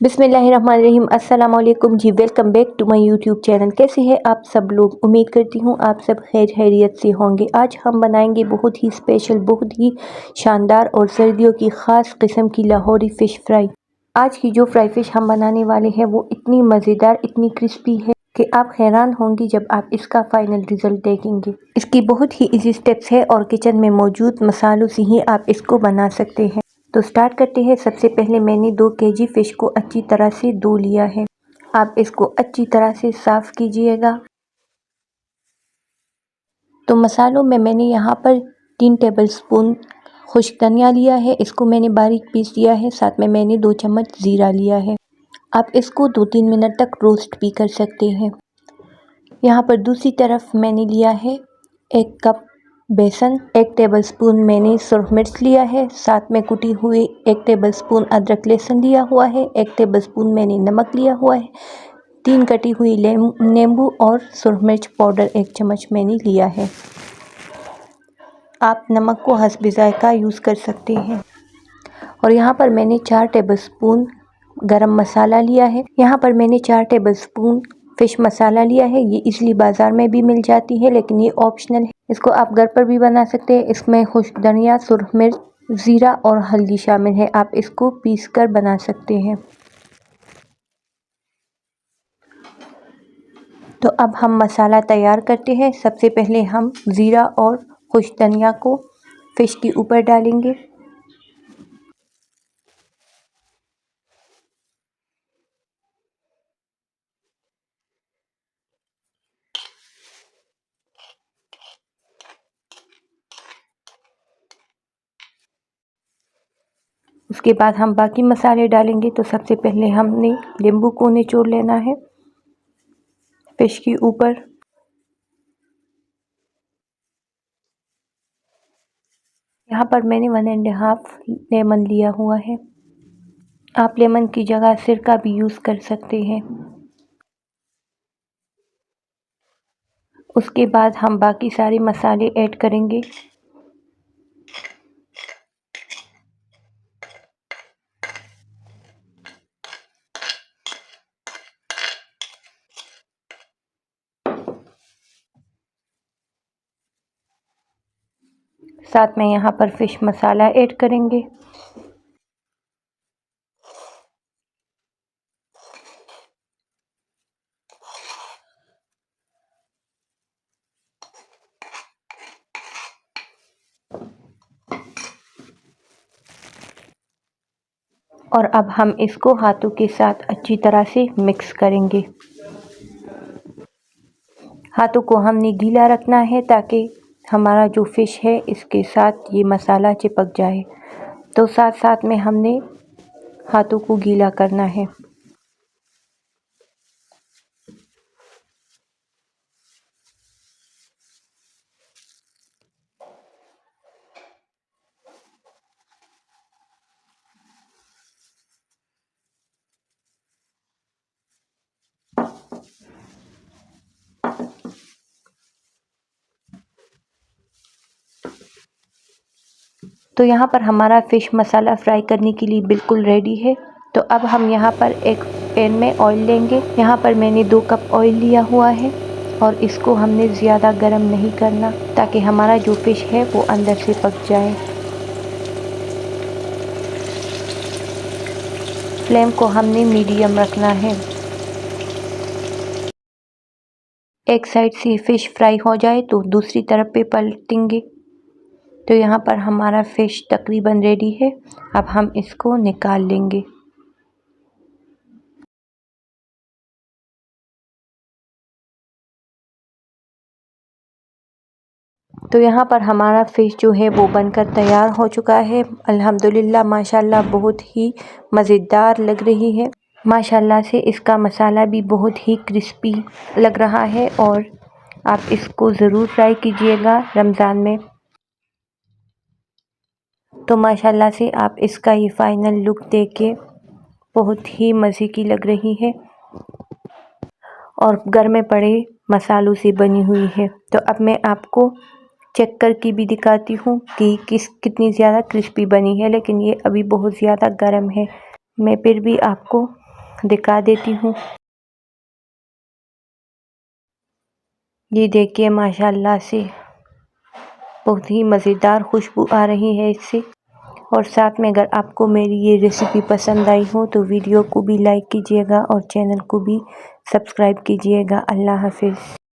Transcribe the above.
बिस्मिल्लाहिर्रहमानिर्रहीम। अस्सलाम वालेकुम जी, welcome back to my YouTube channel. कैसे हैं आप सब लोग? उम्मीद करती हूँ आप सब खैर खैरियत से होंगे। आज हम बनाएंगे बहुत ही स्पेशल, बहुत ही शानदार और सर्दियों की ख़ास किस्म की लाहौरी फ़िश फ्राई। आज की जो फ्राई फ़िश हम बनाने वाले हैं वो इतनी मज़ेदार, इतनी क्रिस्पी है कि आप हैरान होंगी जब आप इसका फाइनल रिज़ल्ट देखेंगे। इसकी बहुत ही इजी स्टेप्स है और किचन में मौजूद मसालों से ही आप इसको बना सकते हैं। तो स्टार्ट करते हैं। सबसे पहले मैंने 2 केजी फ़िश को अच्छी तरह से धो लिया है। आप इसको अच्छी तरह से साफ़ कीजिएगा। तो मसालों में मैंने यहाँ पर 3 टेबलस्पून खुश्क धनिया लिया है, इसको मैंने बारीक पीस लिया है। साथ में मैंने 2 चम्मच ज़ीरा लिया है। आप इसको 2-3 मिनट तक रोस्ट भी कर सकते हैं। यहाँ पर दूसरी तरफ मैंने लिया है 1 कप बेसन, 1 टेबलस्पून मैंने सुरख मिर्च लिया है, साथ में कुटी हुई 1 टेबलस्पून अदरक लहसुन लिया हुआ है, 1 टेबलस्पून मैंने नमक लिया हुआ है, 3 कटी हुई नींबू और सुरख मिर्च पाउडर 1 चम्मच मैंने लिया है। आप नमक को हस्ब ज़ायक़ा यूज़ कर सकते हैं। और यहाँ पर मैंने 4 टेबलस्पून गरम मसाला लिया है। यहाँ पर मैंने 4 टेबलस्पून फ़िश मसाला लिया है। ये इजली बाज़ार में भी मिल जाती है, लेकिन ये ऑप्शनल है। इसको आप घर पर भी बना सकते हैं। इसमें खुश्क धनिया, सुरख मिर्च, ज़ीरा और हल्दी शामिल है। आप इसको पीस कर बना सकते हैं। तो अब हम मसाला तैयार करते हैं। सबसे पहले हम ज़ीरा और खुश्क धनिया को फ़िश के ऊपर डालेंगे। उसके बाद हम बाकी मसाले डालेंगे। तो सबसे पहले हमने नींबू को निचोड़ लेना है फ़िश के ऊपर। यहाँ पर मैंने 1 1/2 लेमन लिया हुआ है। आप लेमन की जगह सिरका भी यूज़ कर सकते हैं। उसके बाद हम बाकी सारे मसाले ऐड करेंगे। साथ में यहाँ पर फ़िश मसाला ऐड करेंगे। और अब हम इसको हाथों के साथ अच्छी तरह से मिक्स करेंगे। हाथों को हमने गीला रखना है ताकि हमारा जो फ़िश है इसके साथ ये मसाला चिपक जाए। तो साथ साथ में हमने हाथों को गीला करना है। तो यहाँ पर हमारा फ़िश मसाला फ्राई करने के लिए बिल्कुल रेडी है। तो अब हम यहाँ पर एक पैन में ऑयल लेंगे। यहाँ पर मैंने 2 कप ऑयल लिया हुआ है और इसको हमने ज़्यादा गर्म नहीं करना ताकि हमारा जो फ़िश है वो अंदर से पक जाए। फ्लेम को हमने मीडियम रखना है। एक साइड से फ़िश फ्राई हो जाए तो दूसरी तरफ पे पलटेंगे। तो यहाँ पर हमारा फ़िश तकरीबन रेडी है। अब हम इसको निकाल लेंगे। तो यहाँ पर हमारा फ़िश जो है वो बनकर तैयार हो चुका है। अल्हम्दुलिल्लाह माशाल्लाह बहुत ही मज़ेदार लग रही है। माशाल्लाह से इसका मसाला भी बहुत ही क्रिस्पी लग रहा है और आप इसको ज़रूर ट्राई कीजिएगा रमज़ान में। तो माशाल्लाह से आप इसका ये फ़ाइनल लुक देख के बहुत ही मज़े की लग रही है और घर में पड़े मसालों से बनी हुई है। तो अब मैं आपको चेक करके भी दिखाती हूँ कि कितनी ज़्यादा क्रिस्पी बनी है, लेकिन ये अभी बहुत ज़्यादा गर्म है। मैं फिर भी आपको दिखा देती हूँ। ये देखिए माशाल्लाह से बहुत ही मज़ेदार खुशबू आ रही है इससे। और साथ में अगर आपको मेरी ये रेसिपी पसंद आई हो तो वीडियो को भी लाइक कीजिएगा और चैनल को भी सब्सक्राइब कीजिएगा। अल्लाह हाफिज़।